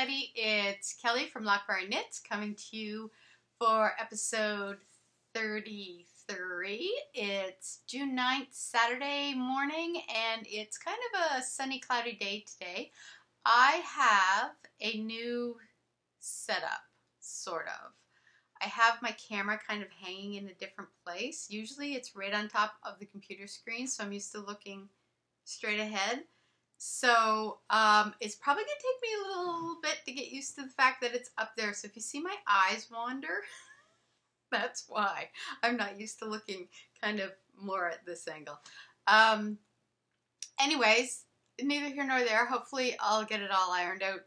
everybody, it's Kelly from Loch BRIAR Knits coming to you for episode 33. It's June 9th, Saturday morning, and it's kind of a sunny, cloudy day today. I have a new setup, sort of. I have my camera kind of hanging in a different place. Usually it's right on top of the computer screen, so I'm used to looking straight ahead. So it's probably going to take me a little bit to get used to the fact that it's up there. So if you see my eyes wander, that's why. I'm not used to looking kind of more at this angle. Anyways, neither here nor there. Hopefully I'll get it all ironed out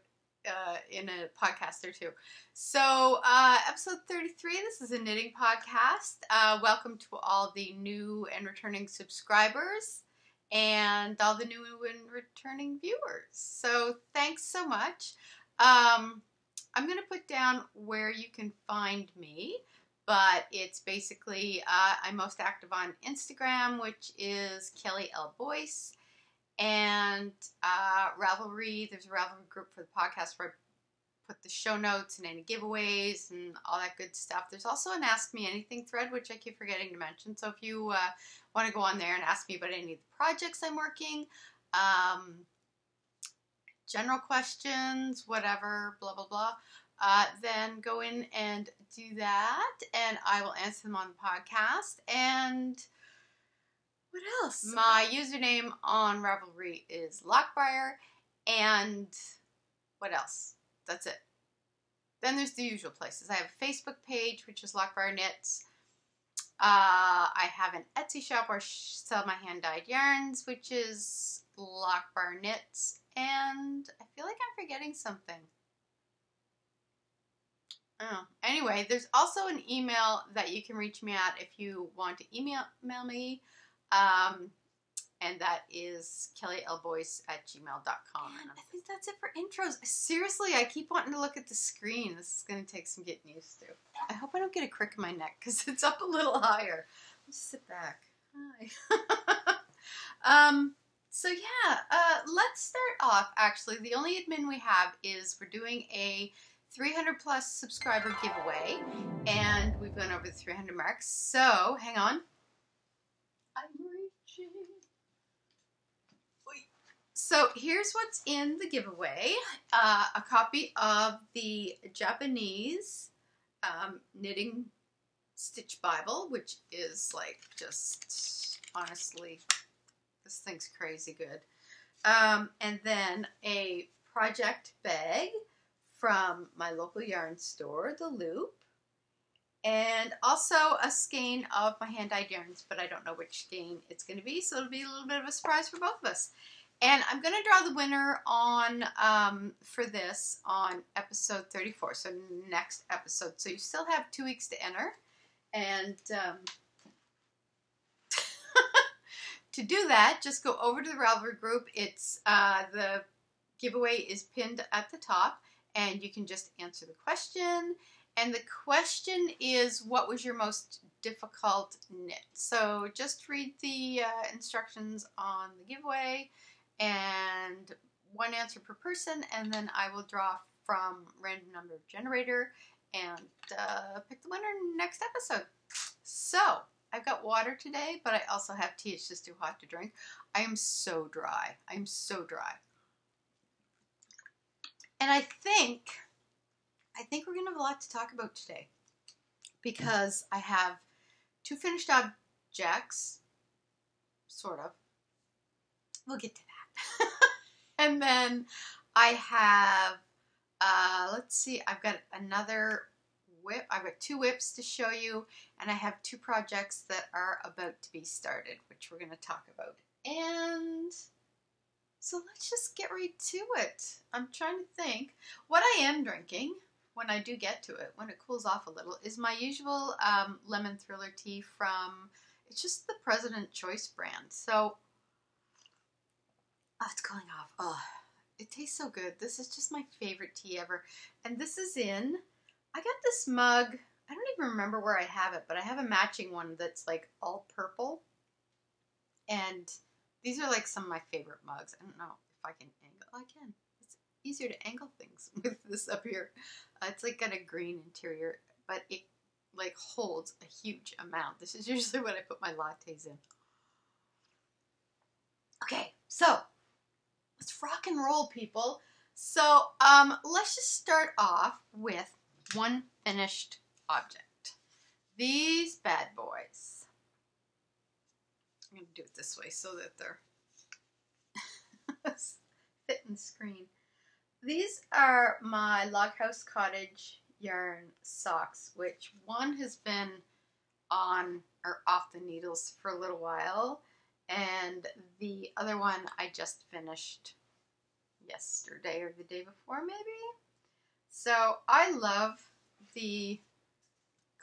in a podcast or two. So episode 33, this is a knitting podcast. Welcome to all the new and returning subscribers and all the new and returning viewers. So thanks so much. I'm going to put down where you can find me, but it's basically, I'm most active on Instagram, which is Kelly L. Boyce, and Ravelry. There's a Ravelry group for the podcast where I put the show notes and any giveaways and all that good stuff. There's also an Ask Me Anything thread, which I keep forgetting to mention. So if you want to go on there and ask me about any of the projects I'm working, general questions, whatever, blah, blah, blah, then go in and do that, and I will answer them on the podcast. And what else? My username on Ravelry is Loch BRIAR, and what else? That's it. Then there's the usual places. I have a Facebook page, which is Loch BRIAR Knits. I have an Etsy shop where I sell my hand-dyed yarns, which is Loch BRIAR Knits. And I feel like I'm forgetting something. Oh. Anyway, there's also an email that you can reach me at if you want to email me. And that is kellylboyce@gmail.com. And I think that's it for intros. Seriously, I keep wanting to look at the screen. This is going to take some getting used to. I hope I don't get a crick in my neck because it's up a little higher. Let's sit back. Hi. So yeah, let's start off. Actually, the only admin we have is we're doing a 300 plus subscriber giveaway, and we've gone over the 300 marks. So hang on. I'm reaching. So here's what's in the giveaway. A copy of the Japanese knitting stitch Bible, which is like just, honestly, this thing's crazy good. And then a project bag from my local yarn store, The Loop. And also a skein of my hand-dyed yarns, but I don't know which skein it's going to be, so it'll be a little bit of a surprise for both of us. And I'm going to draw the winner on for this on episode 34, so next episode. So you still have 2 weeks to enter. And to do that, just go over to the Ravelry group. It's the giveaway is pinned at the top, and you can just answer the question. And the question is, what was your most difficult knit? So just read the instructions on the giveaway, and one answer per person, and then I will draw from random number generator and pick the winner next episode. So I've got water today, but I also have tea. It's just too hot to drink. I am so dry. I'm so dry. And I think we're going to have a lot to talk about today, because I have 2 finished objects, sort of. We'll get to that. And then I have, let's see, I've got another whip. I've got 2 whips to show you, and I have 2 projects that are about to be started, which we're going to talk about. And so let's just get right to it. I'm trying to think. What I am drinking, when I do get to it, when it cools off a little, is my usual lemon thriller tea from, it's just the President Choice brand. So, oh, it's cooling off. Oh, it tastes so good. This is just my favorite tea ever. And this is in, I got this mug, I don't even remember where I have it, but I have a matching one that's like all purple. And these are like some of my favorite mugs. I don't know if I can angle. I can. It's easier to angle things with this up here. It's like got a green interior, but it like holds a huge amount. This is usually what I put my lattes in. Okay, so let's rock and roll, people. So let's just start off with one finished object. These bad boys. I'm going to do it this way so that they're fit in the screen. These are my Log House Cottage yarn socks, which one has been on or off the needles for a little while, and the other one I just finished yesterday or the day before maybe. So I love the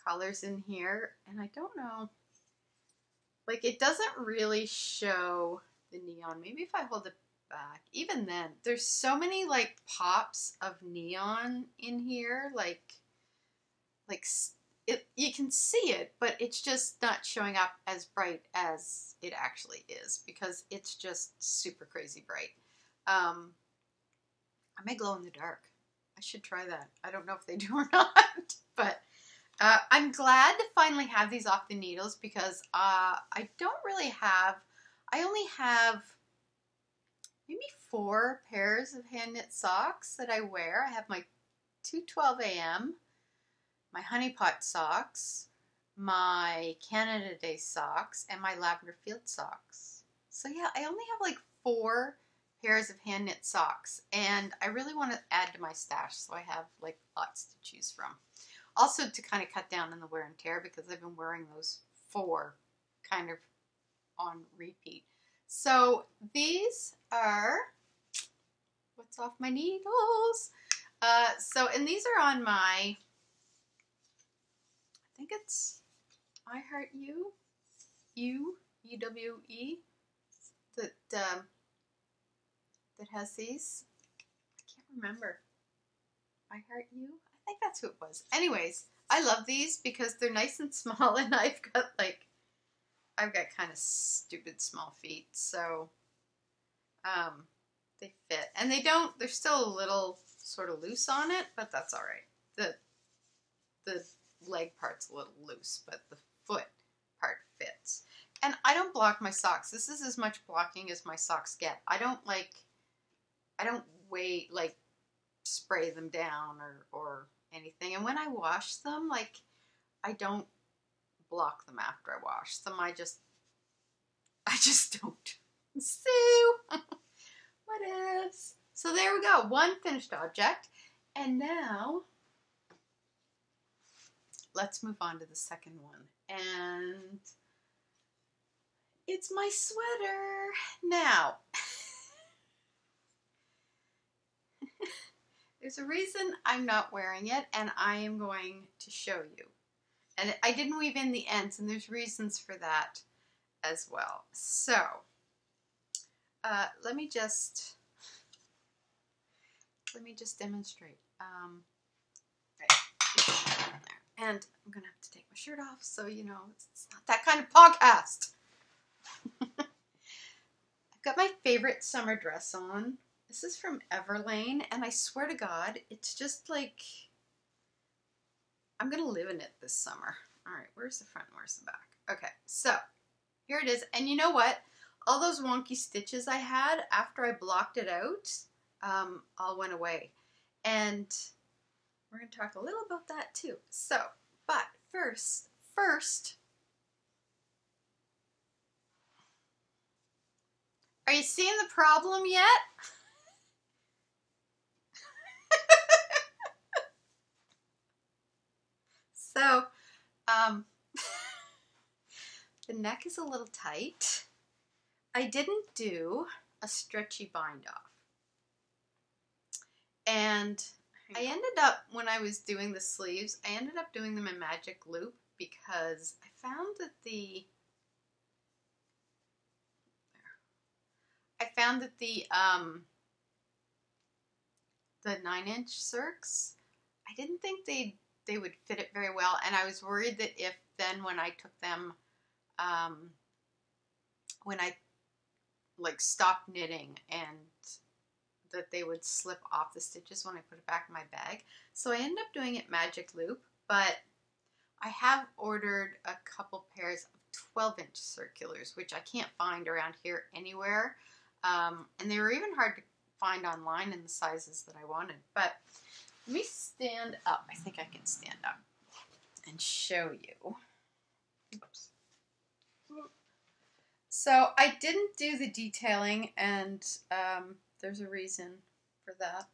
colors in here, and I don't know, like it doesn't really show the neon. Maybe if I hold it back, even then there's so many like pops of neon in here, like it, you can see it, but it's just not showing up as bright as it actually is because it's just super crazy bright. I may glow in the dark. I should try that. I don't know if they do or not, but I'm glad to finally have these off the needles because I don't really have, I only have maybe 4 pairs of hand knit socks that I wear. I have my 212 AM, my honey pot socks, my Canada Day socks, and my lavender field socks. So yeah, I only have like 4 pairs of hand knit socks, and I really want to add to my stash so I have like lots to choose from. Also to kind of cut down on the wear and tear because I've been wearing those 4 kind of on repeat. So these are what's off my needles. And these are on my, I think it's I Heart You, UWE, that has these. I can't remember. I Heart You? I think that's who it was. Anyways, I love these because they're nice and small, and I've got kind of stupid small feet, so they fit. And they're still a little sort of loose on it, but that's all right. The leg part's a little loose, but the foot part fits. And I don't block my socks. This is as much blocking as my socks get. I don't spray them down or anything. And when I wash them, like, I don't block them after I wash them. I just don't. Sue! What ifs? So there we go. One finished object. And now let's move on to the second one. And it's my sweater. Now, there's a reason I'm not wearing it, and I am going to show you. And I didn't weave in the ends, and there's reasons for that as well. So, let me just demonstrate. Right. And I'm going to have to take my shirt off, so you know, it's not that kind of podcast. I've got my favorite summer dress on. This is from Everlane, and I swear to God, it's just like, I'm going to live in it this summer. All right, where's the front and where's the back? Okay, so here it is. And you know what? All those wonky stitches I had after I blocked it out, all went away. And we're going to talk a little about that too. So, but first, are you seeing the problem yet? So, the neck is a little tight. I didn't do a stretchy bind off. And I ended up, when I was doing the sleeves, I ended up doing them in magic loop because I found that the 9-inch circs, I didn't think they would fit it very well, and I was worried that if then when I took them, when I like stopped knitting and that they would slip off the stitches when I put it back in my bag. So I ended up doing it magic loop, but I have ordered a couple pairs of 12-inch circulars, which I can't find around here anywhere. And they were even hard to find online in the sizes that I wanted. But let me stand up. I think I can stand up and show you. Oops. So I didn't do the detailing, and there's a reason for that.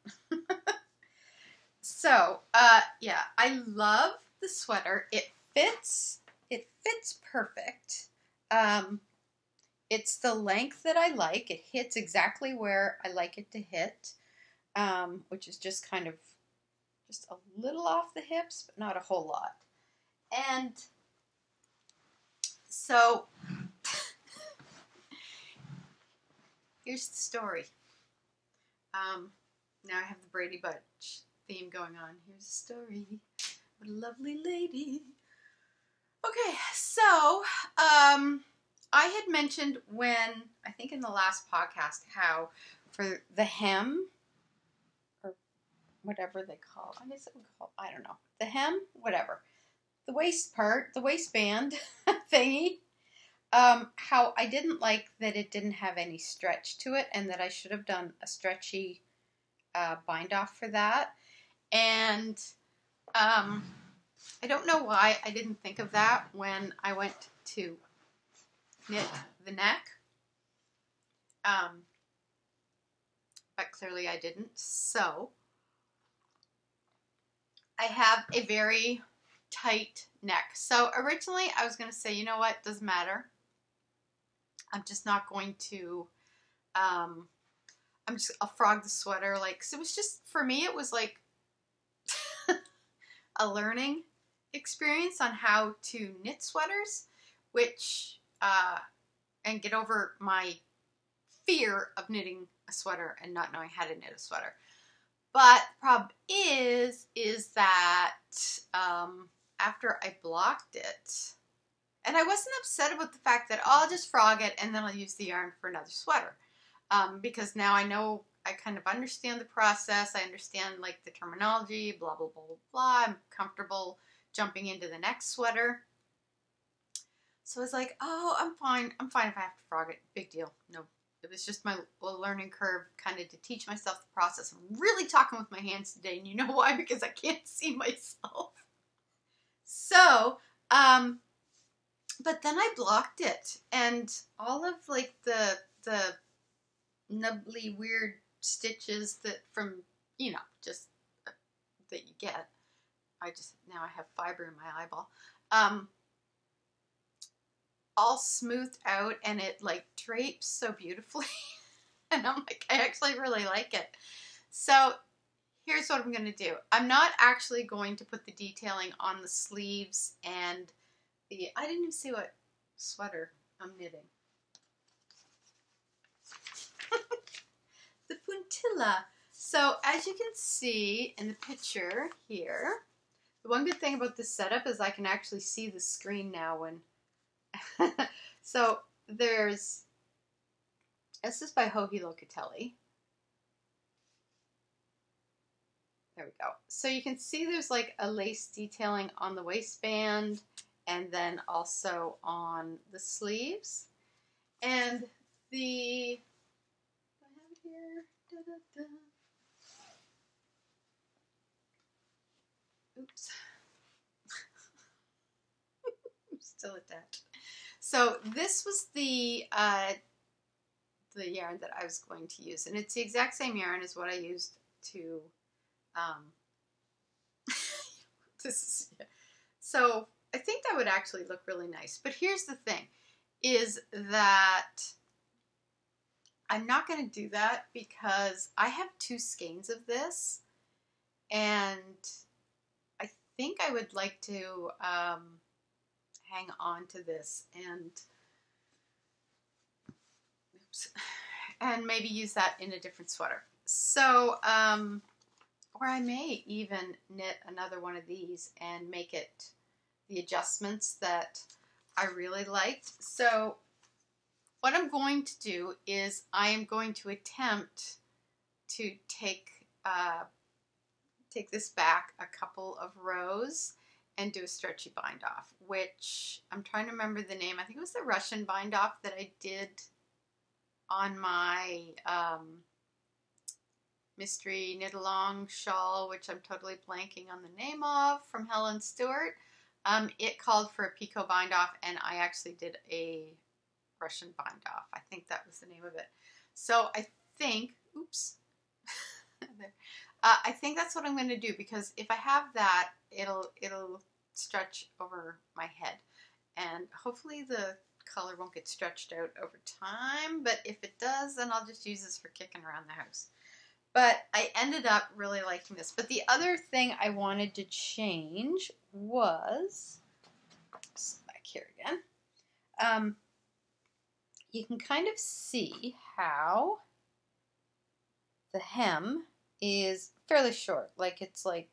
So, yeah, I love the sweater. It fits perfect. It's the length that I like. It hits exactly where I like it to hit, which is just kind of just a little off the hips, but not a whole lot. And so here's the story. Now I have the Brady Bunch theme going on. Here's the story. What a lovely lady. Okay, so I had mentioned I think in the last podcast, how for the hem, or whatever they call it, I guess it would call, I don't know, the hem, whatever, the waist part, the waistband thingy, how I didn't like that it didn't have any stretch to it, and that I should have done a stretchy bind off for that. And I don't know why I didn't think of that when I went to knit the neck, but clearly I didn't. So I have a very tight neck. So originally I was going to say, you know what, doesn't matter. I'm just not going to, I'll frog the sweater. Like, 'cause it was just, for me, it was like a learning experience on how to knit sweaters, which, and get over my fear of knitting a sweater and not knowing how to knit a sweater. But the problem is that after I blocked it, and I wasn't upset about the fact that, oh, I'll just frog it and then I'll use the yarn for another sweater, because now I know, I kind of understand the process. I understand like the terminology, blah, blah, blah, blah, blah. I'm comfortable jumping into the next sweater. So I was like, oh, I'm fine. I'm fine if I have to frog it. Big deal. No, it was just my little learning curve, kind of to teach myself the process. I'm really talking with my hands today, and you know why? Because I can't see myself. So, but then I blocked it, and all of like the nubbly weird stitches that from, you know, just that you get. Now I have fiber in my eyeball. All smoothed out, and it like drapes so beautifully. And I'm like, I actually really like it. So here's what I'm going to do. I'm not actually going to put the detailing on the sleeves and I didn't even see what sweater I'm knitting. The Puntilla. So as you can see in the picture here, the one good thing about this setup is I can actually see the screen now when so this is by Joji Locatelli. There we go. So you can see there's like a lace detailing on the waistband and then also on the sleeves. And I have here, oops. I'm still attached. So this was the yarn that I was going to use, and it's the exact same yarn as what I used to so I think that would actually look really nice. But here's the thing, is that I'm not going to do that because I have 2 skeins of this, and I think I would like to hang on to this and maybe use that in a different sweater. So, or I may even knit another one of these and make it the adjustments that I really liked. So what I'm going to do is I am going to attempt to take this back a couple of rows and do a stretchy bind off, which I'm trying to remember the name. I think it was the Russian bind off that I did on my mystery knit along shawl, which I'm totally blanking on the name of, from Helen Stewart. It called for a picot bind off, and I actually did a Russian bind off. I think that was the name of it. So I think, oops, I think that's what I'm going to do, because if I have that, it'll stretch over my head, and hopefully the color won't get stretched out over time, but if it does, then I'll just use this for kicking around the house. But I ended up really liking this. But the other thing I wanted to change was, back here again, you can kind of see how the hem is fairly short, like it's like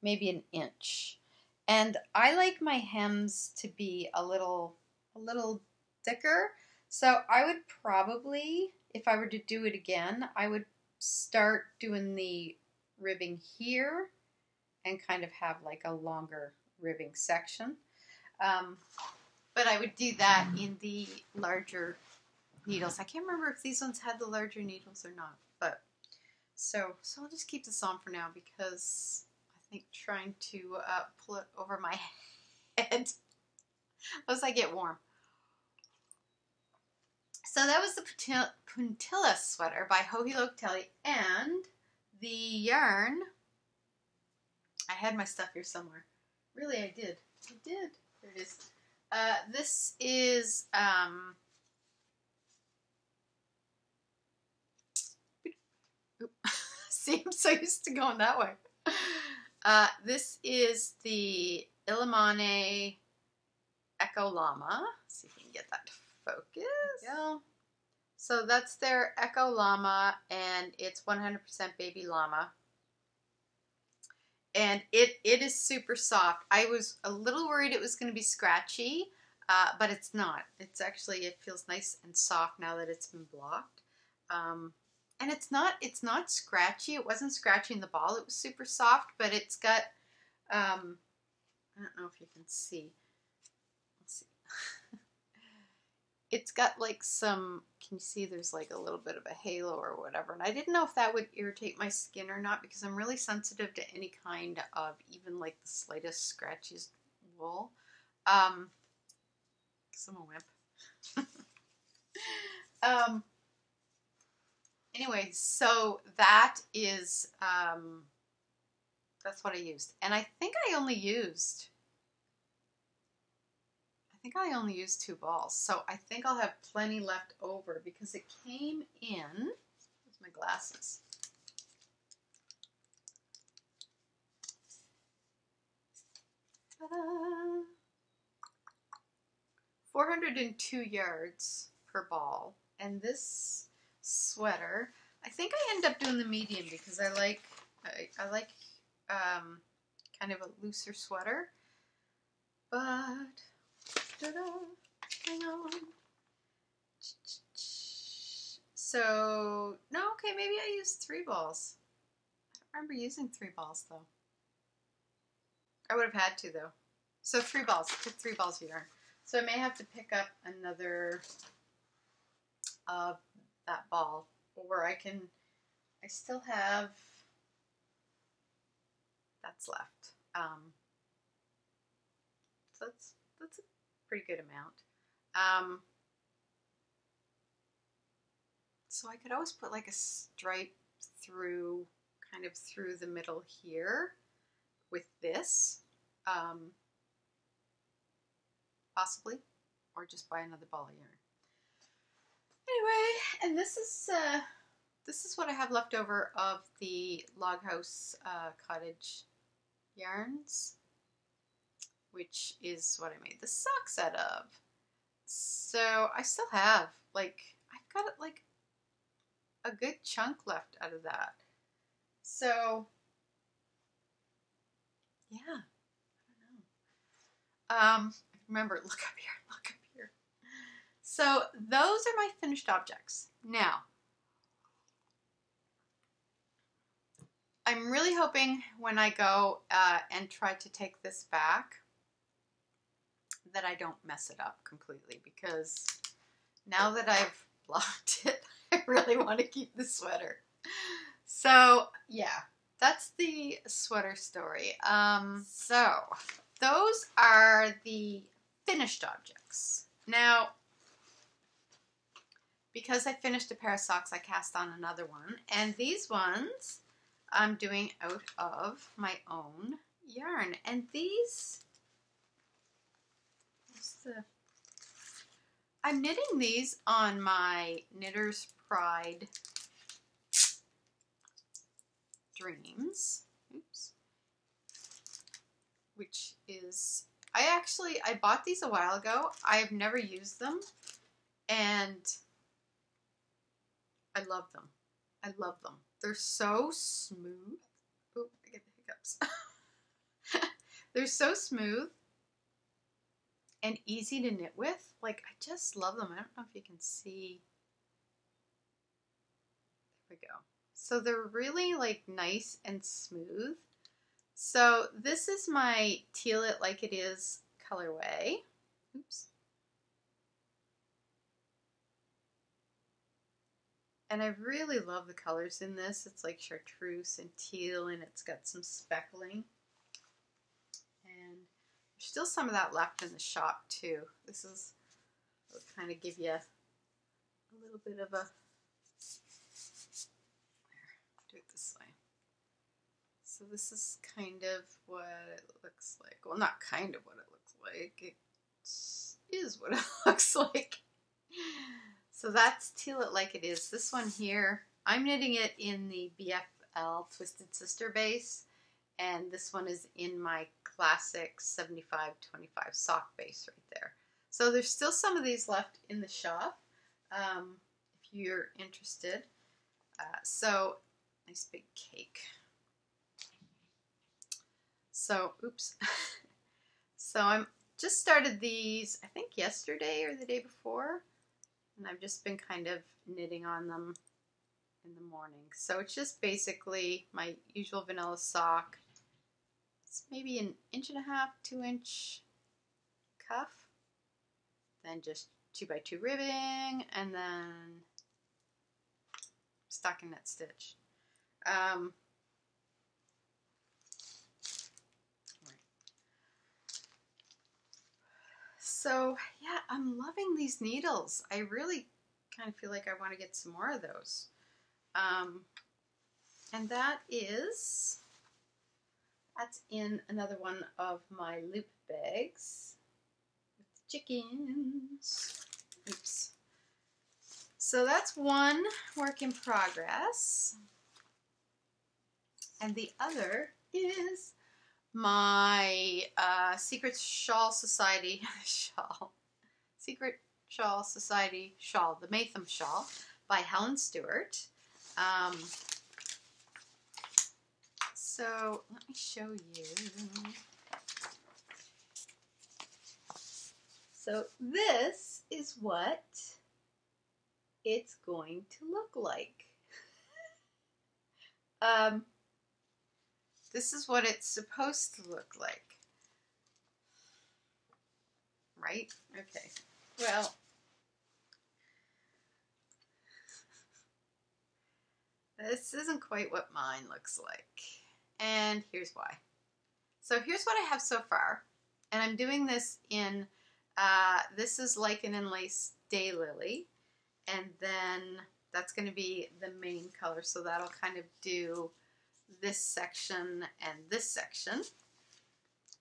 maybe an inch. And I like my hems to be a little thicker. So I would probably, if I were to do it again, I would start doing the ribbing here and kind of have like a longer ribbing section. But I would do that in the larger needles. I can't remember if these ones had the larger needles or not, but so I'll just keep this on for now, because I think trying to pull it over my head as I get warm. So that was the Puntilla Sweater by Joji Locatelli, and the yarn, I had my stuff here somewhere. Really, I did. There it is. This is see, I'm so used to going that way. This is the Illamani Eco Llama. Let's see if we can get that to focus. Yeah. So that's their Eco Llama, and it's 100% baby llama. And it is super soft. I was a little worried it was going to be scratchy, but it's not. It's actually, it feels nice and soft now that it's been blocked. And it's not scratchy. It wasn't scratching the ball. It was super soft, but it's got, I don't know if you can see. Let's see. It's got like some, can you see there's like a little bit of a halo or whatever. And I didn't know if that would irritate my skin or not, because I'm really sensitive to any kind of, even like the slightest scratches wool. Because I'm a wimp. Anyway, so that is, that's what I used. And I think I only used 2 balls. So I think I'll have plenty left over, because it came in, where's my glasses? Ta-da! 402 yards per ball. And this sweater, I think I end up doing the medium, because I like kind of a looser sweater. But hang on. So no, okay, maybe I used 3 balls. I don't remember using 3 balls though. I would have had to though. So 3 balls. I took 3 balls of yarn. So I may have to pick up another that ball, or I still have that's left. So that's a pretty good amount. So I could always put like a stripe through, kind of through the middle here with this, possibly, or just buy another ball of yarn. Anyway, and this is what I have left over of the Log House Cottage yarns, which is what I made the socks out of. So I still have, like, I've got like a good chunk left out of that. So yeah, I don't know. Remember, look up here, look up here. So those are my finished objects. Now, I'm really hoping when I go and try to take this back that I don't mess it up completely, because now that I've blocked it, I really want to keep the sweater. So yeah, that's the sweater story. So those are the finished objects. Now, because I finished a pair of socks, I cast on another one, and these ones I'm doing out of my own yarn. And these, I'm knitting these on my Knitter's Pride Dreams, oops, which is, I bought these a while ago. I have never used them, and I love them. I love them. They're so smooth. Oh, I get the hiccups. They're so smooth and easy to knit with. Like, I just love them. I don't know if you can see. There we go. So they're really like nice and smooth. So this is my Teal It Like It Is colorway. Oops. And I really love the colors in this. It's like chartreuse and teal, and it's got some speckling. And there's still some of that left in the shop too. This is, I'll kind of give you a little bit of a, there, do it this way. So this is kind of what it looks like. Well, not kind of what it looks like. It is what it looks like. So that's Teal It Like It Is. This one here, I'm knitting it in the BFL Twisted Sister base, and this one is in my classic 75-25 sock base right there. So there's still some of these left in the shop if you're interested. So, nice big cake. So, oops. So I'm just started these, I think yesterday or the day before. And I've just been kind of knitting on them in the morning. So it's just basically my usual vanilla sock. It's maybe 1.5 inches, 2-inch cuff. Then just 2x2 ribbing, and then stockinette stitch. So yeah, I'm loving these needles. I really kind of feel like I want to get some more of those. And that's in another one of my loop bags with the chickens. Oops. So that's one work in progress. And the other is my Secret Shawl Society Secret Shawl Society shawl, the Maytham shawl by Helen Stewart. So let me show you. So this is what it's going to look like. This is what it's supposed to look like. Right? Okay. Well, this isn't quite what mine looks like. And here's why. So here's what I have so far. And I'm doing this in, this is Lichen and Lace Daylily. And then that's going to be the main color. So that'll kind of do this section and this section.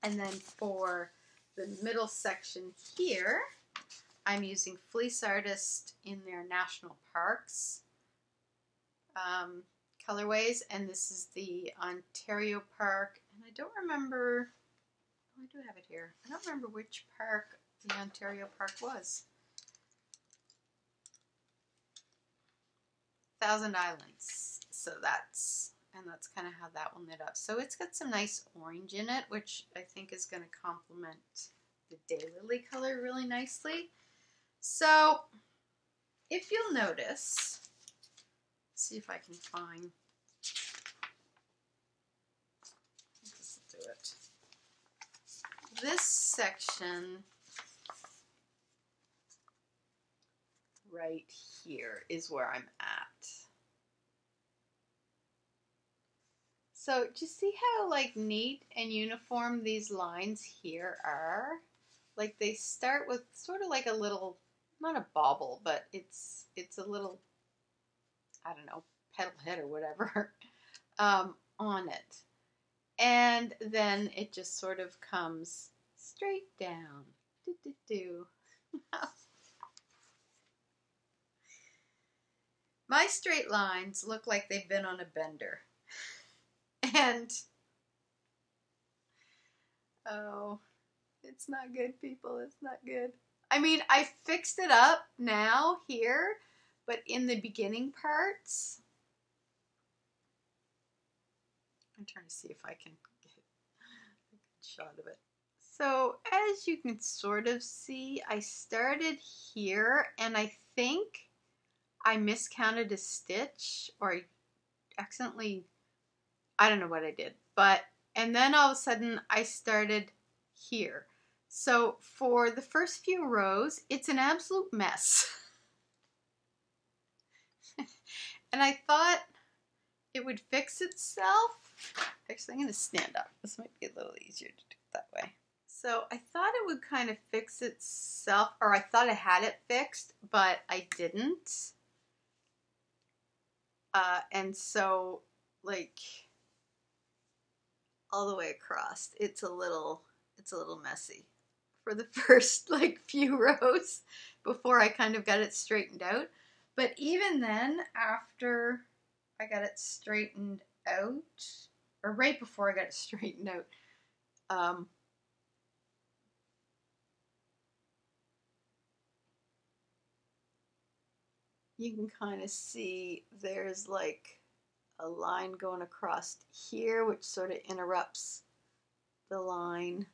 And then for the middle section here, I'm using Fleece Artist in their National Parks colorways, and this is the Ontario Park, and I don't remember, oh, I do have it here. I don't remember which park the Ontario Park was. Thousand Islands. So that's kind of how that will knit up. So it's got some nice orange in it, which I think is going to complement the Daylily color really nicely. So if you'll notice, let's see if I can find, it. This section right here is where I'm at. So do you see how like neat and uniform these lines here are? Like they start with sort of like a little, not a bobble, but it's a little, I don't know, petal head or whatever on it. And then it just sort of comes straight down. My straight lines look like they've been on a bender. And, oh, it's not good, people. It's not good. I mean, I fixed it up now here, but in the beginning parts, I'm trying to see if I can get a good shot of it. So as you can sort of see, I started here and I think I miscounted a stitch, or I accidentally, I don't know what I did, and then all of a sudden I started here. So for the first few rows, it's an absolute mess. And I thought it would fix itself. Actually, I'm going to stand up. This might be a little easier to do it that way. So I thought it would kind of fix itself, or I thought I had it fixed, but I didn't. And so, like, all the way across, it's a little messy for the first like few rows before I kind of got it straightened out. But even then, after I got it straightened out, or right before I got it straightened out, you can kind of see there's like a line going across here, which sort of interrupts the line.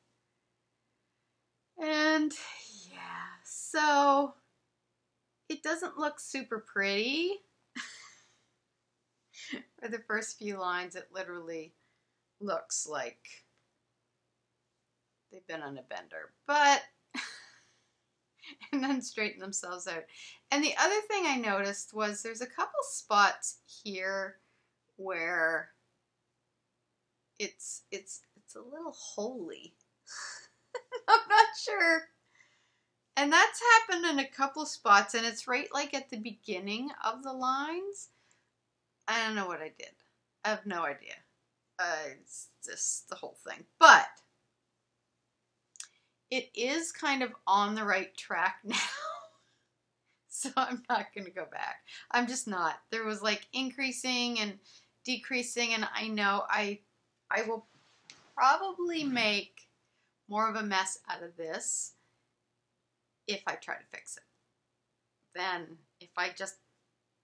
And yeah, so it doesn't look super pretty. For the first few lines, it literally looks like they've been on a bender, but and then straighten themselves out. And the other thing I noticed was there's a couple spots here where it's a little holy. I'm not sure. And that's happened in a couple spots, and it's right like at the beginning of the lines. I don't know what I did. I have no idea. It's just the whole thing. But it is kind of on the right track now. So I'm not going to go back. I'm just not. There was like increasing and decreasing, and I know I will probably make more of a mess out of this if I try to fix it than if I just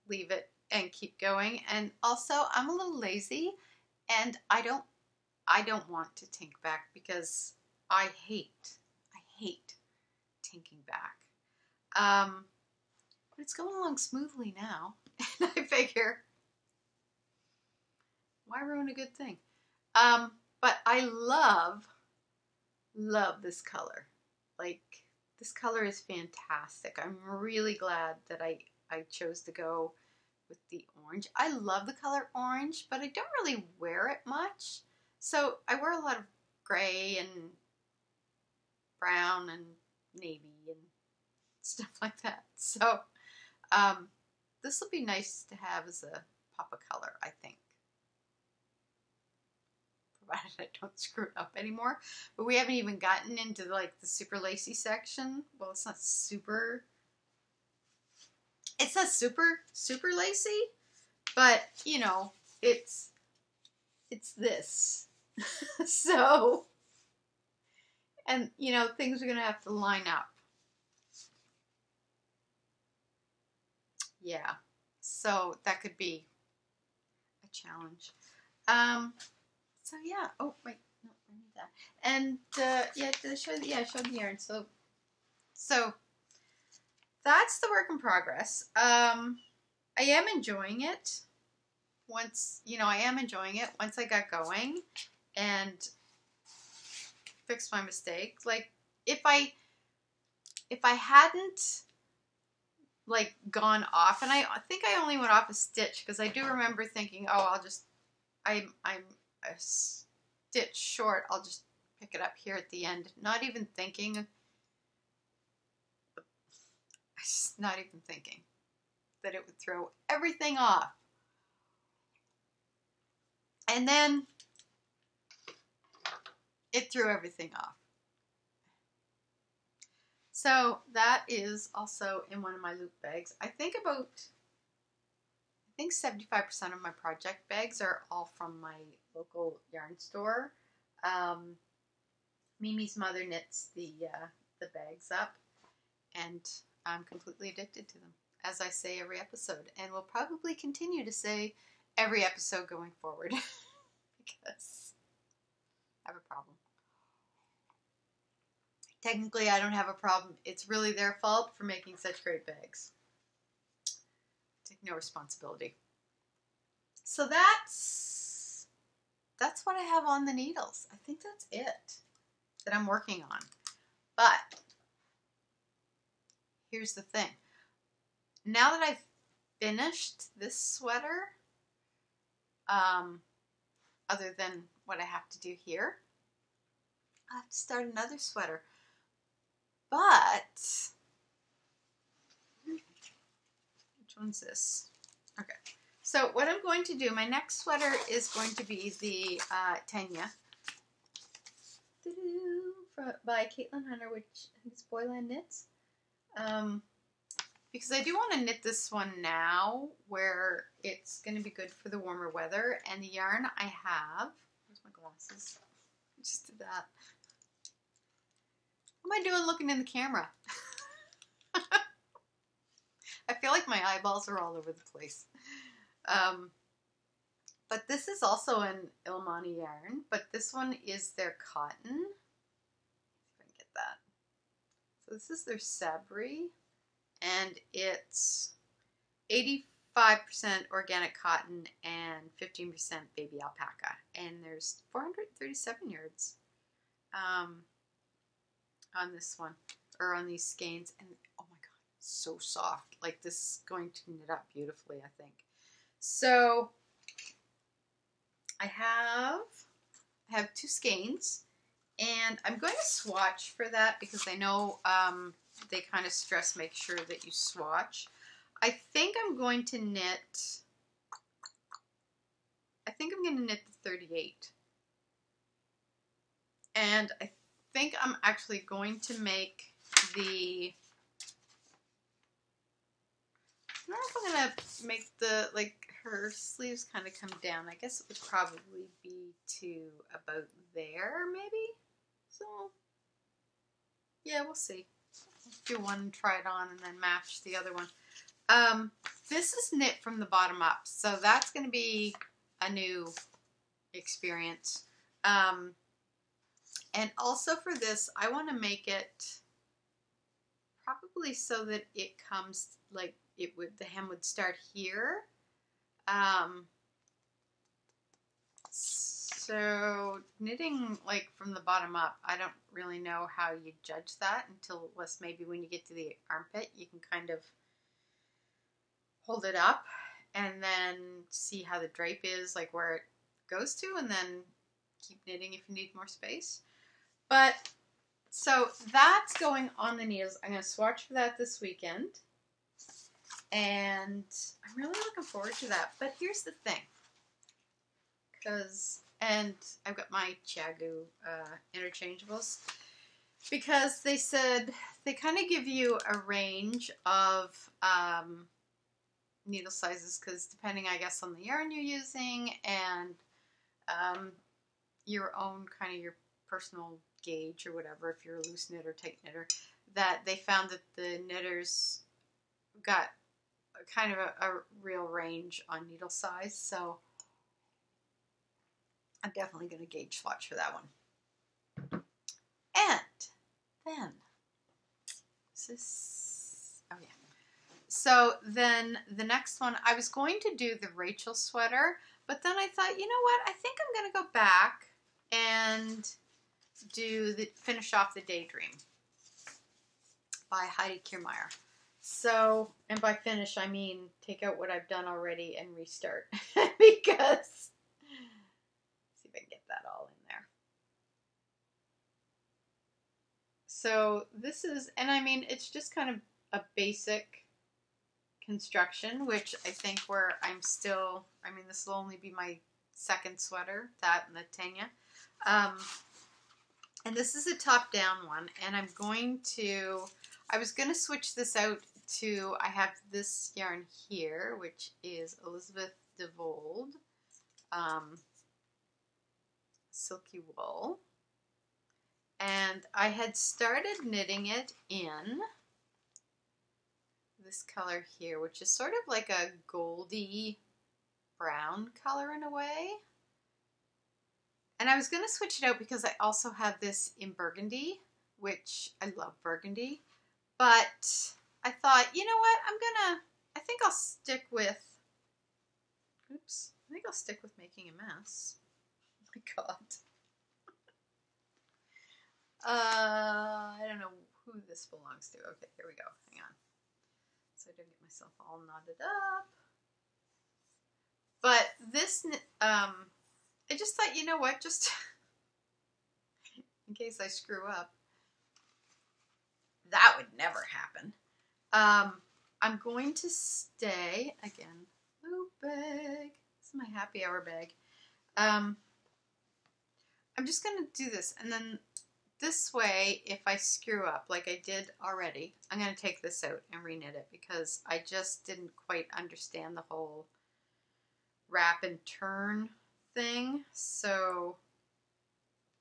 leave it and keep going. And also, I'm a little lazy, and I don't want to tink back because I hate tinking back. But it's going along smoothly now, and I figure, why ruin a good thing? But I love this color. Like, this color is fantastic. I'm really glad that I chose to go with the orange. I love the color orange, but I don't really wear it much. So I wear a lot of gray and brown and navy and stuff like that. So this will be nice to have as a pop of color, I think. Provided I don't screw it up anymore. But we haven't even gotten into like the super lacy section. Well, it's not super lacy, but you know, it's this. So, and you know, things are gonna have to line up. Yeah, so that could be a challenge. So yeah. Oh wait, no, I need that. And yeah, did I show? Yeah, I showed the yarn. So that's the work in progress. I am enjoying it. Once I am enjoying it once I got going, and fixed my mistake. Like, if I hadn't like gone off, and I think I only went off a stitch because I do remember thinking, oh, I'm a stitch short, I'll just pick it up here at the end, not even thinking that it would throw everything off. And then it threw everything off. So that is also in one of my loop bags. I think 75% of my project bags are all from my local yarn store. Mimi's mother knits the bags up, and I'm completely addicted to them, as I say every episode, and will probably continue to say every episode going forward because I have a problem. Technically, I don't have a problem. It's really their fault for making such great bags. Take no responsibility. So that's what I have on the needles. I think that's it that I'm working on. But here's the thing. Now that I've finished this sweater, other than what I have to do here, I have to start another sweater. But which one's this? Okay. So what I'm going to do, my next sweater is going to be the Tegna by Caitlin Hunter, which I think is Boyland Knits. Because I do want to knit this one now where it's going to be good for the warmer weather. And the yarn I have, where's my glasses? I just did that. What am I doing looking in the camera? I feel like my eyeballs are all over the place. But this is also an Illamani yarn, but this one is their cotton. Let's see if I can get that. So this is their Sabri, and it's 85% organic cotton and 15% baby alpaca. And there's 437 yards on this one, or on these skeins, and oh my god, it's so soft. Like, this is going to knit up beautifully, I think. So I have two skeins, and I'm going to swatch for that because I know they kind of stress make sure that you swatch. I think I'm going to knit the 38, and I think I'm actually going to make the, I don't know if I'm going to make the, like, her sleeves kind of come down. I guess it would probably be to about there, maybe? So, yeah, we'll see. Do one, try it on, and then match the other one. This is knit from the bottom up, so that's going to be a new experience. And also for this, I want to make it probably so that it comes, like, the hem would start here. So knitting, like, from the bottom up, I don't really know how you judge that until maybe when you get to the armpit, you can kind of hold it up and then see how the drape is, like where it goes to, and then keep knitting if you need more space. But, so that's going on the needles. I'm going to swatch for that this weekend. And I'm really looking forward to that. But here's the thing. And I've got my Chiagu interchangeables. Because they said, they kind of give you a range of needle sizes. Because depending, I guess, on the yarn you're using and your own kind of your personal gauge or whatever, if you're a loose knitter, tight knitter, that they found that the knitters got kind of a real range on needle size. So I'm definitely going to gauge swatch for that one. And then, is this, oh yeah. So then the next one, I was going to do the Rachel sweater, but then I thought, you know what, I think I'm going to go back and finish off the Daydream by Heidi Kiermaier. So, and by finish, I mean take out what I've done already and restart. Because, see if I can get that all in there. So this is, and I mean, it's just kind of a basic construction, which I think where I'm still, I mean, this will only be my second sweater, that and the Tegna. And this is a top-down one, and I'm going to, I was going to switch this out to, I have this yarn here, which is Elizabeth DeVold Silky Wool. And I had started knitting it in this color here, which is sort of like a goldy brown color in a way. And I was going to switch it out because I also have this in burgundy, which I love burgundy. But I thought, you know what, I think I'll stick with, oops, I think I'll stick with making a mess. Oh my God. I don't know who this belongs to. Okay, here we go. Hang on. So I don't get myself all knotted up. But this, I just thought, you know what, just in case I screw up. That would never happen. I'm going to stay, again, loop bag. This is my happy hour bag. I'm just going to do this, and then this way, if I screw up like I did already, I'm going to take this out and reknit it because I just didn't quite understand the whole wrap and turn thing. So,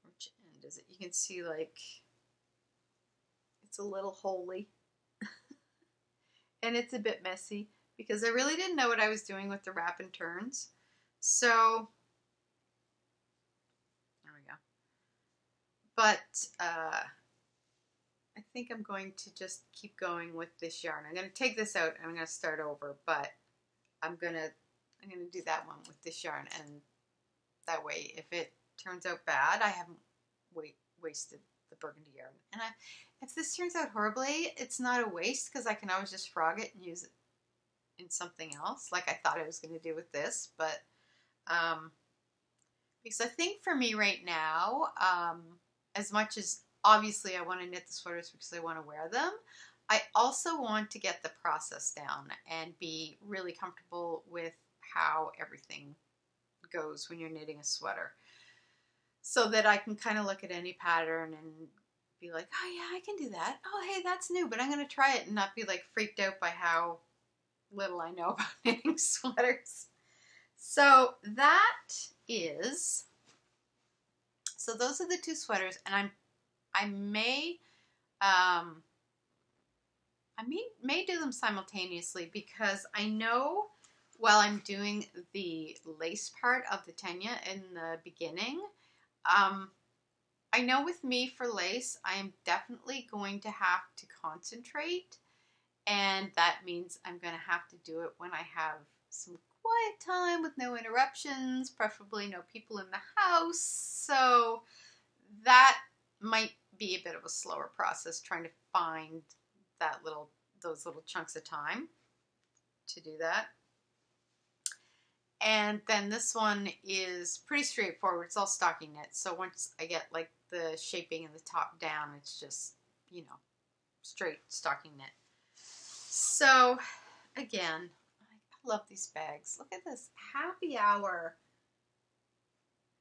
which end is it? You can see like it's a little holy and it's a bit messy because I really didn't know what I was doing with the wrap and turns. So, there we go. But I think I'm going to just keep going with this yarn. I'm going to take this out and I'm going to start over, but I'm going to do that one with this yarn, and that way if it turns out bad, I haven't wasted the burgundy yarn. And if this turns out horribly, it's not a waste because I can always just frog it and use it in something else like I thought I was going to do with this. But because I think for me right now, as much as obviously I want to knit the sweaters because I want to wear them, I also want to get the process down and be really comfortable with how everything goes when you're knitting a sweater, so that I can kind of look at any pattern and be like, oh yeah, I can do that. Oh hey, that's new, but I'm going to try it and not be like freaked out by how little I know about knitting sweaters. So that is, so those are the two sweaters, and I may do them simultaneously because I know while I'm doing the lace part of the Tegna in the beginning, I know with me for lace, I am definitely going to have to concentrate, and that means I'm going to have to do it when I have some quiet time with no interruptions, preferably no people in the house. So that might be a bit of a slower process, trying to find those little chunks of time to do that. And then this one is pretty straightforward. It's all stocking knit. So once I get like the shaping and the top down, it's just, you know, straight stocking knit. So again, I love these bags. Look at this, happy hour.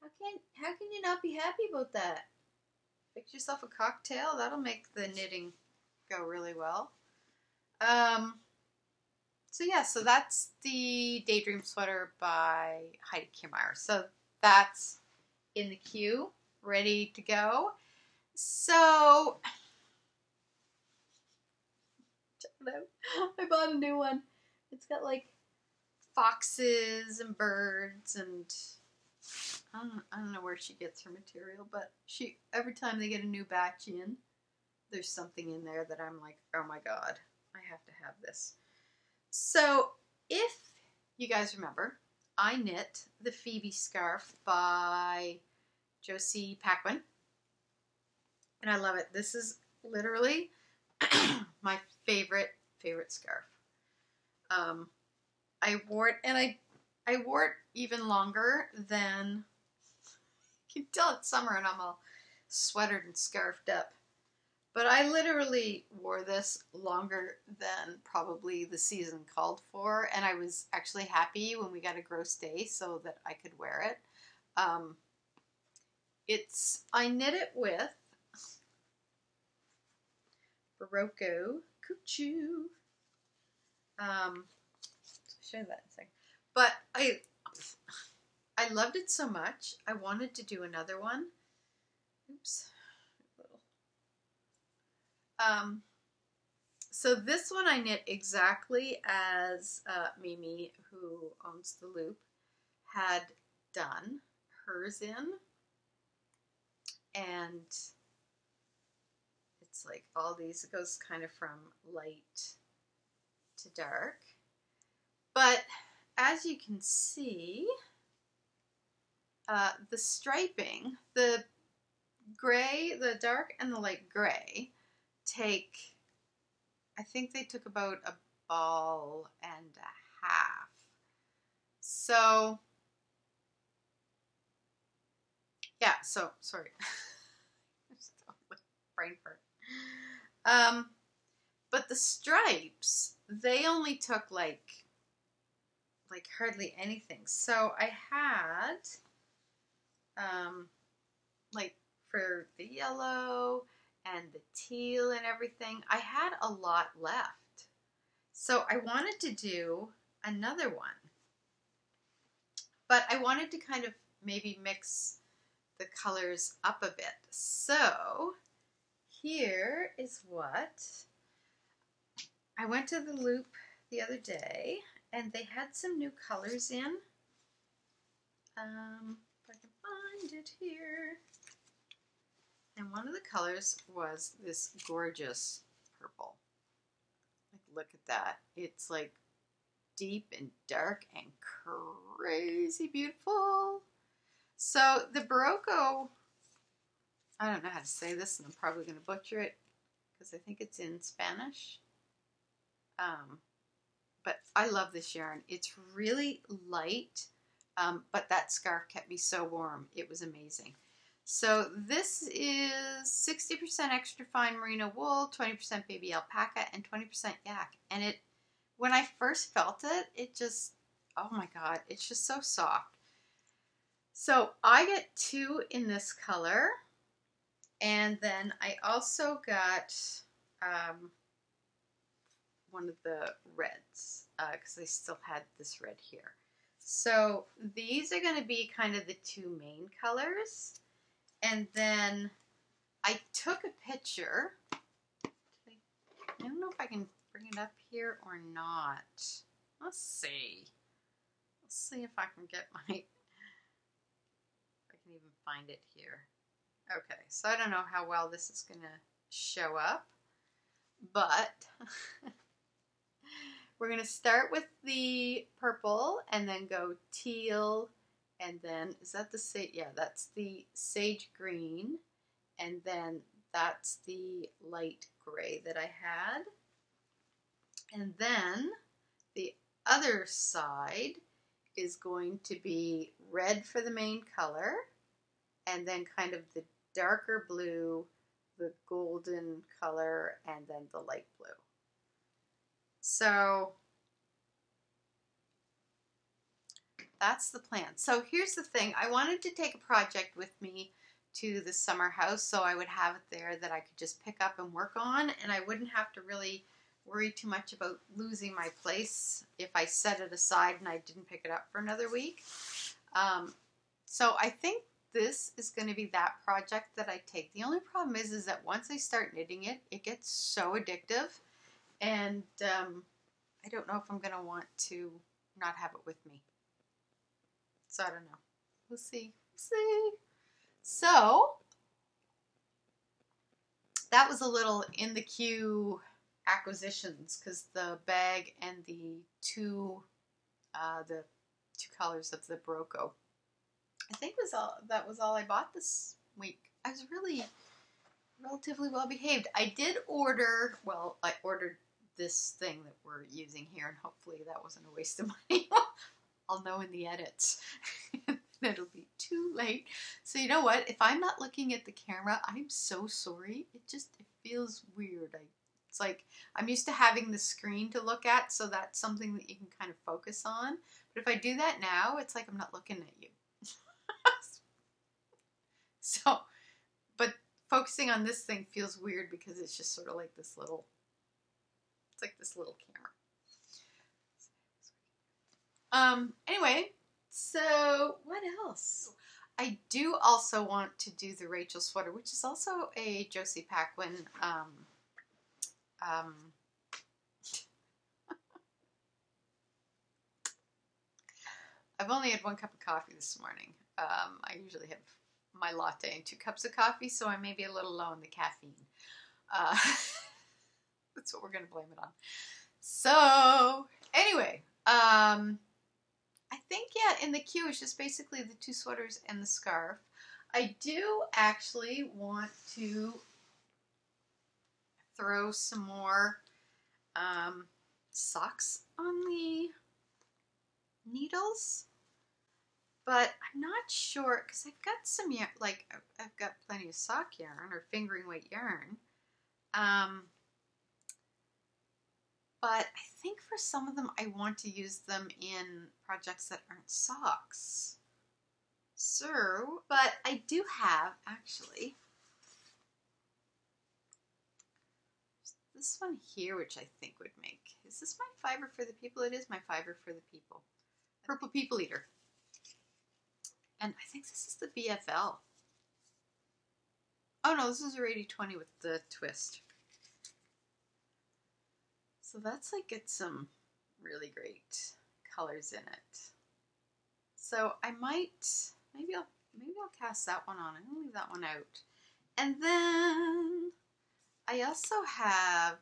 How can you not be happy about that? Fix yourself a cocktail. That'll make the knitting go really well. So yeah, so that's the Daydream sweater by Heidi Kiermaier. So that's in the queue, ready to go. So, check it out. I bought a new one. It's got like foxes and birds, and I don't know where she gets her material, but every time they get a new batch in, there's something in there that I'm like, oh my God, I have to have this. So if you guys remember, I knit the Phoebe Scarf by Josee Pacquin. And I love it. This is literally my favorite scarf. I wore it, and I wore it even longer than, you can tell it's summer and I'm all sweatered and scarfed up. But I literally wore this longer than probably the season called for, and I was actually happy when we got a gross day so that I could wear it. I knit it with Berocco Quechua. I'll show you that in a second. But I loved it so much, I wanted to do another one. Oops. So this one I knit exactly as Mimi, who owns the Loop, had done hers in. And it's like all these, it goes kind of from light to dark. But as you can see, the striping, the gray, the dark and the light gray take, I think they took about a ball and a half. So, yeah, so, sorry. Brain fart. But the stripes, they only took like hardly anything. So I had, like for the yellow and the teal and everything, I had a lot left. So I wanted to do another one. But I wanted to kind of maybe mix the colors up a bit. So here is what I went to the Loop the other day, and they had some new colors in. If I can find it here. And one of the colors was this gorgeous purple. Like, look at that. It's like deep and dark and crazy beautiful. So the Berocco, I don't know how to say this, and I'm probably going to butcher it because I think it's in Spanish. But I love this yarn. It's really light, but that scarf kept me so warm. It was amazing. So this is 60% extra fine merino wool, 20% baby alpaca, and 20% yak. And it, when I first felt it, it just, oh my God, it's just so soft. So I get 2 in this color. And then I also got one of the reds because I still had this red here. So these are going to be kind of the 2 main colors. And then I took a picture. I don't know if I can bring it up here or not. Let's see. Let's see if I can get my, if I can even find it here. Okay, so I don't know how well this is going to show up, but we're going to start with the purple and then go teal, and then, is that the sage? Yeah, that's the sage green, and then that's the light gray that I had. And then the other side is going to be red for the main color, and then kind of the darker blue, the golden color, and then the light blue. So that's the plan. So here's the thing. I wanted to take a project with me to the summer house so I would have it there that I could just pick up and work on, and I wouldn't have to really worry too much about losing my place if I set it aside and I didn't pick it up for another week. So I think this is going to be that project that I take. The only problem is that once I start knitting it, it gets so addictive, and I don't know if I'm going to want to not have it with me. So I don't know. We'll see. We'll see. So that was a little in the queue acquisitions because the bag and the two colors of the Berocco, I think that was all I bought this week. I was really relatively well behaved. I did order, well, I ordered this thing that we're using here, and hopefully that wasn't a waste of money. I'll know in the edits. It'll be too late. So you know what? If I'm not looking at the camera, I'm so sorry. It feels weird. It's like I'm used to having the screen to look at, so that's something that you can kind of focus on. But if I do that now, it's like I'm not looking at you. So, but focusing on this thing feels weird because it's just sort of like this little, it's like this little camera. Anyway, so what else? I do also want to do the Rachel sweater, which is also a Josee Pacquin, I've only had 1 cup of coffee this morning. I usually have my latte and 2 cups of coffee, so I may be a little low on the caffeine. That's what we're going to blame it on. So, anyway, I think, yeah, in the queue it's just basically the 2 sweaters and the scarf. I do actually want to throw some more socks on the needles, but I'm not sure because I've got some yarn, like I've got plenty of sock yarn or fingering weight yarn, but I think for some of them I want to use them in projects that aren't socks. So, but I do have actually this one here, which I think would make, is this my fiber for the people? It is my fiber for the people. Purple People Eater. And I think this is the BFL. Oh no, this is your 80/20 with the twist. So that's like, get some really great colors in it. So I might, maybe I'll cast that one on. I'm gonna leave that one out. And then I also have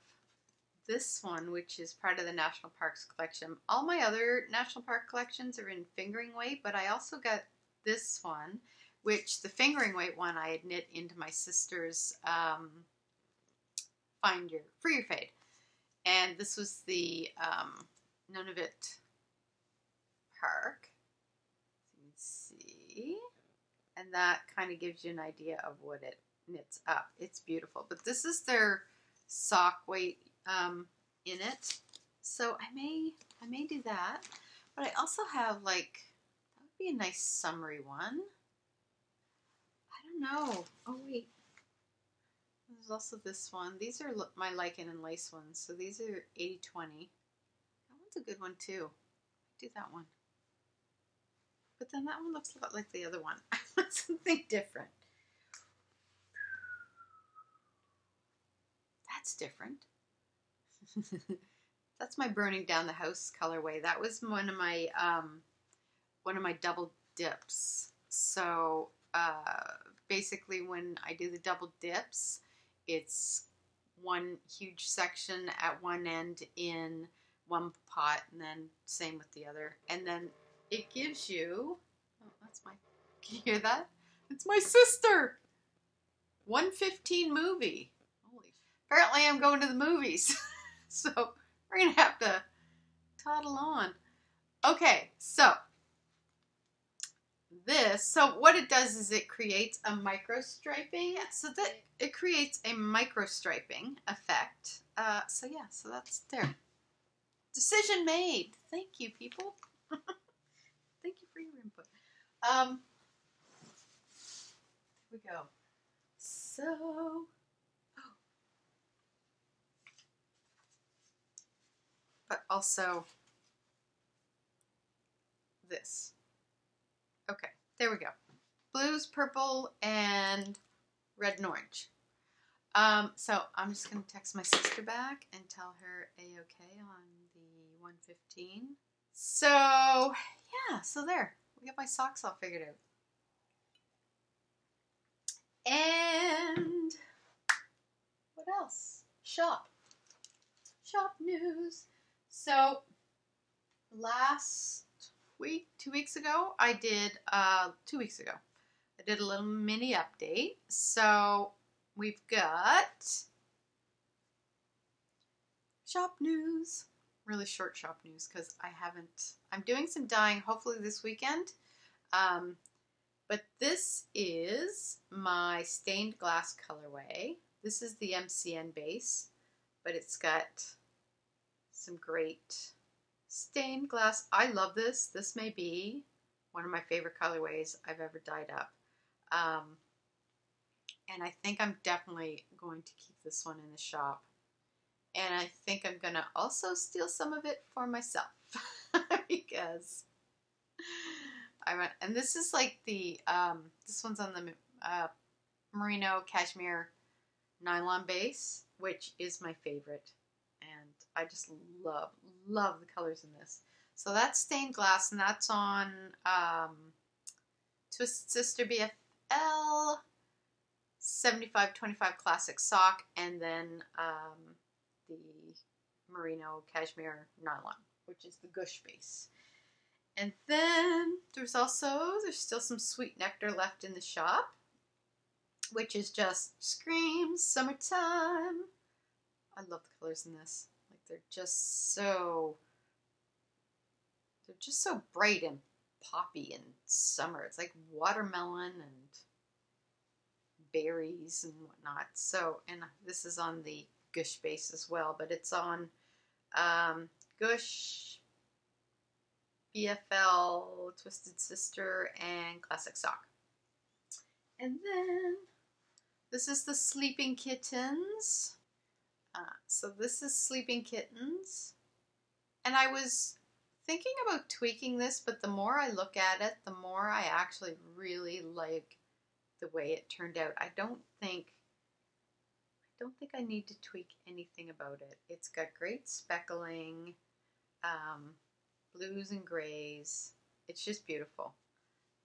this one, which is part of the National Parks collection. All my other National Park collections are in fingering weight, but I also got this one, which the fingering weight one I had knit into my sister's Free Your Fade. And this was the Nunavut Park. You can see. And that kind of gives you an idea of what it knits up. It's beautiful. But this is their sock weight in it. So I may do that. But I also have, like, that would be a nice summery one. I don't know. Oh wait. There's also this one. These are my Lichen and Lace ones. So these are 80/20. That one's a good one too. Do that one. But then that one looks a lot like the other one. I want something different. That's different. That's my Burning Down the House colorway. That was one of my double dips. So basically when I do the double dips, it's one huge section at one end in one pot, and then same with the other. And then it gives you, oh, that's my, can you hear that? It's my sister! 1:15 movie. Holy, apparently I'm going to the movies. So we're going to have to toddle on. Okay, so this, so what it does is it creates a micro striping. So that it creates a micro striping effect. So yeah, so that's there. Decision made. Thank you, people. Thank you for your input. Here we go. So, oh. But also this. Okay, there we go. Blues, purple, and red and orange. So I'm just going to text my sister back and tell her A-okay on the 1:15. So, yeah, so there. We got my socks all figured out. And what else? Shop. Shop news. So, last week, 2 weeks ago, I did, 2 weeks ago, I did a little mini update. So, we've got shop news. Really short shop news because I'm doing some dyeing hopefully this weekend. But this is my stained glass colorway. This is the MCN base, but it's got some great stained glass. I love this. This may be one of my favorite colorways I've ever dyed up. And I think I'm definitely going to keep this one in the shop. And I think I'm going to also steal some of it for myself because and this is like the, this one's on the merino cashmere nylon base, which is my favorite. And I just love the colors in this. So that's stained glass, and that's on Twisted Sister BFL 75-25 classic sock, and then the merino cashmere nylon, which is the Gush base. And then there's still some Sweet Nectar left in the shop, which is just screams summertime. I love the colors in this. Like they're just so bright and poppy and summer. It's like watermelon and berries and whatnot. So, and this is on the Gush base as well, but it's on Gush, BFL, Twisted Sister, and Classic Sock. And then this is the Sleeping Kittens. So this is Sleeping Kittens. And I was thinking about tweaking this, but the more I look at it, the more I actually really like the way it turned out. I don't think I need to tweak anything about it. It's got great speckling, blues and grays. It's just beautiful.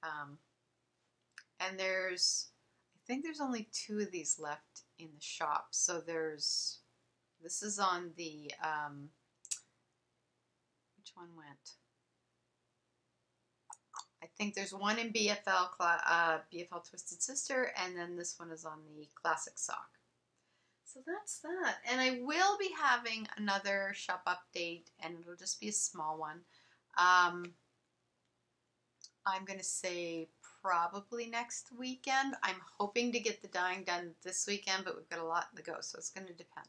And I think there's only 2 of these left in the shop. So this is on the, which one went? I think there's one in BFL Twisted Sister, and then this one is on the Classic Sock. So that's that. And I will be having another shop update, and it'll just be a small one. I'm going to say probably next weekend. I'm hoping to get the dyeing done this weekend, but we've got a lot to go, so it's going to depend.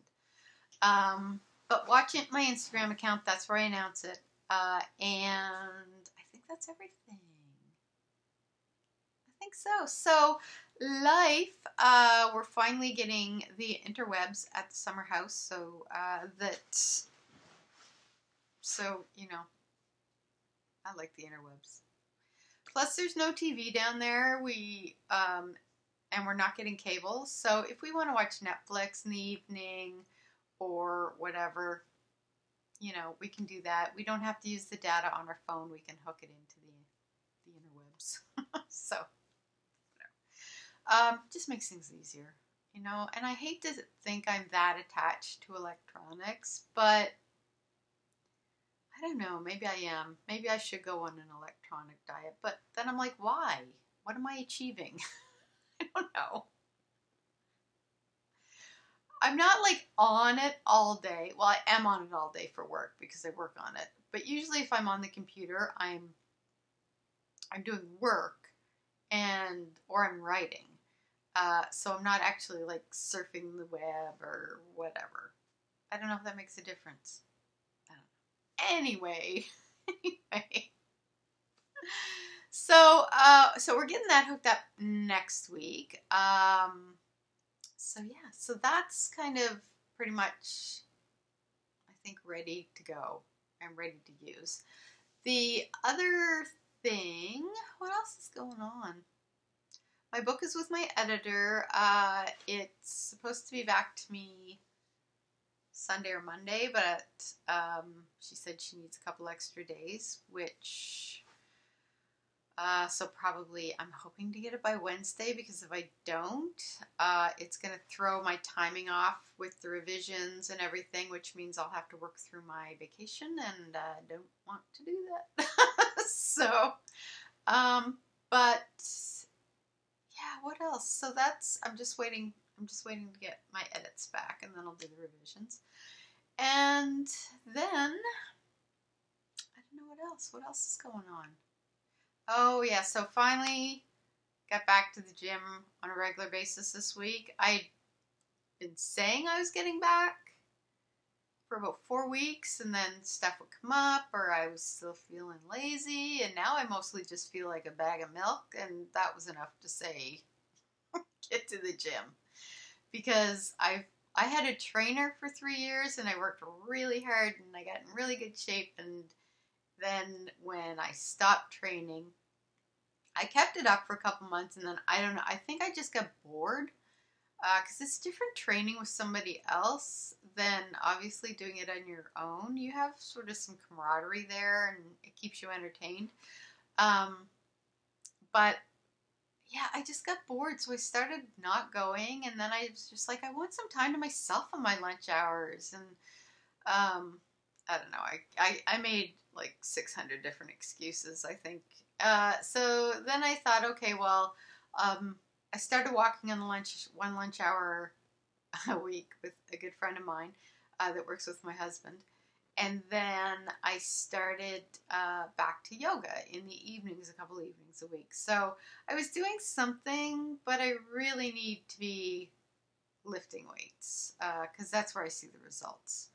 But watch my Instagram account. That's where I announce it. And I think that's everything. I think so. So life, we're finally getting the interwebs at the summer house. So you know, I like the interwebs. Plus, there's no TV down there. And we're not getting cable. So if we want to watch Netflix in the evening or whatever, you know, we can do that. We don't have to use the data on our phone. We can hook it into the interwebs. So, whatever. Just makes things easier, you know. And I hate to think I'm that attached to electronics, but I don't know. Maybe I am. Maybe I should go on an electronic diet. But then I'm like, why? What am I achieving? I don't know. I'm not like on it all day. Well, I am on it all day for work because I work on it. But usually if I'm on the computer, I'm doing work or I'm writing. So I'm not actually like surfing the web or whatever. I don't know if that makes a difference. I don't know. Anyway. So we're getting that hooked up next week. So yeah, so that's kind of pretty much, I think, ready to go and ready to use. The other thing, what else is going on? My book is with my editor. It's supposed to be back to me Sunday or Monday, but she said she needs a couple extra days, which... so probably I'm hoping to get it by Wednesday, because if I don't, it's going to throw my timing off with the revisions and everything, which means I'll have to work through my vacation, and I don't want to do that. So, but yeah, what else? So I'm just waiting. I'm just waiting to get my edits back, and then I'll do the revisions. And then, I don't know what else. What else is going on? Oh, yeah, so finally got back to the gym on a regular basis this week. I'd been saying I was getting back for about 4 weeks, and then stuff would come up, or I was still feeling lazy, and now I mostly just feel like a bag of milk, and that was enough to say, get to the gym. Because I had a trainer for 3 years, and I worked really hard, and I got in really good shape, and then when I stopped training, I kept it up for a couple months, and then, I don't know, I think I just got bored, because it's different training with somebody else than obviously doing it on your own. You have sort of some camaraderie there, and it keeps you entertained. But yeah, I just got bored, so I started not going, and then I was just like, I want some time to myself on my lunch hours, and I don't know, I made like 600 different excuses, I think. So then I thought, okay, well, I started walking on one lunch hour a week with a good friend of mine that works with my husband. And then I started back to yoga in the evenings, a couple evenings a week. So I was doing something, but I really need to be lifting weights because that's where I see the results.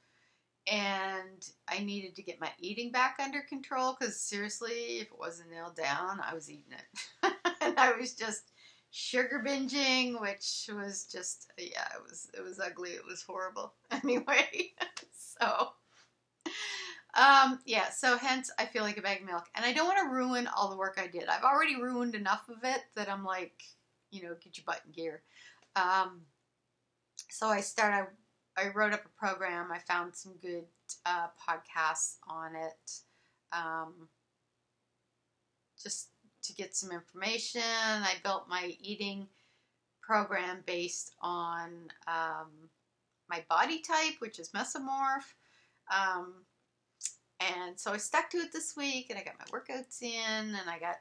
And I needed to get my eating back under control because seriously, if it wasn't nailed down, I was eating it. And I was just sugar binging, which was just, yeah, it was ugly. It was horrible. Anyway, so... yeah, so hence I feel like a bag of milk, and I don't want to ruin all the work I did. I've already ruined enough of it that I'm like, you know, get your butt in gear. So I wrote up a program. I found some good podcasts on it, just to get some information. I built my eating program based on my body type, which is mesomorph. And so I stuck to it this week, and I got my workouts in, and I got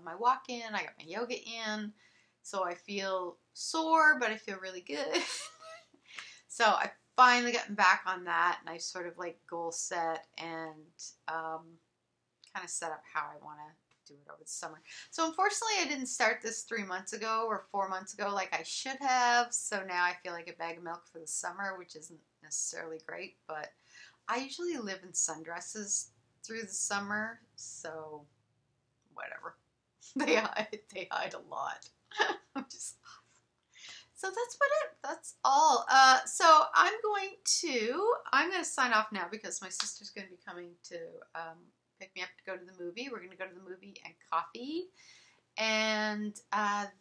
my walk in, I got my yoga in. So I feel sore, but I feel really good. So I finally gotten back on that, and I sort of like goal set and kind of set up how I want to do it over the summer. So unfortunately, I didn't start this 3 months ago or 4 months ago like I should have. So now I feel like a bag of milk for the summer, which isn't necessarily great, but I usually live in sundresses through the summer, so whatever. They hide a lot. So that's about it. That's all. So I'm going to sign off now because my sister's going to be coming to pick me up to go to the movie. We're going to go to the movie and coffee. And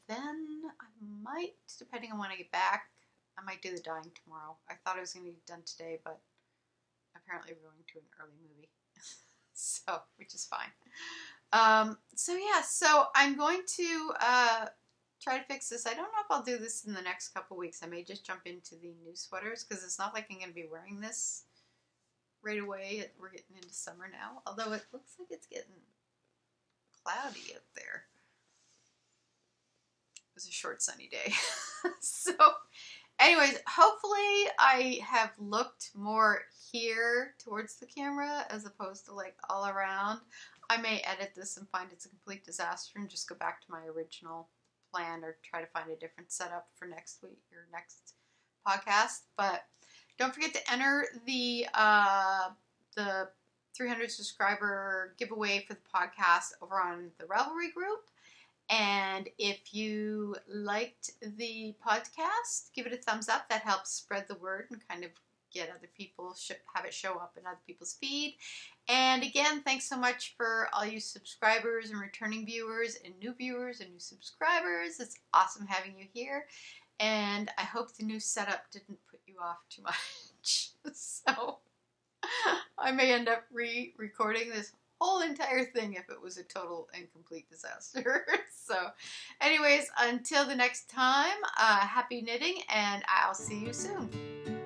then I might, depending on when I get back, I might do the dyeing tomorrow. I thought I was going to be done today, but apparently we're going to an early movie, so, which is fine. So yeah, so I'm going to try to fix this. I don't know if I'll do this in the next couple weeks. I may just jump into the new sweaters because it's not like I'm going to be wearing this right away. We're getting into summer now, although it looks like it's getting cloudy out there. It was a short sunny day. So anyways, hopefully I have looked more here towards the camera as opposed to like all around. I may edit this and find it's a complete disaster and just go back to my original plan or try to find a different setup for next week or next podcast. But don't forget to enter the 300 subscriber giveaway for the podcast over on the Ravelry group. And if you liked the podcast, give it a thumbs up. That helps spread the word and kind of get other people, have it show up in other people's feed. And again, thanks so much for all you subscribers and returning viewers and new subscribers. It's awesome having you here. And I hope the new setup didn't put you off too much. So I may end up re-recording this whole entire thing if it was a total and complete disaster. So anyways, until the next time, happy knitting, and I'll see you soon.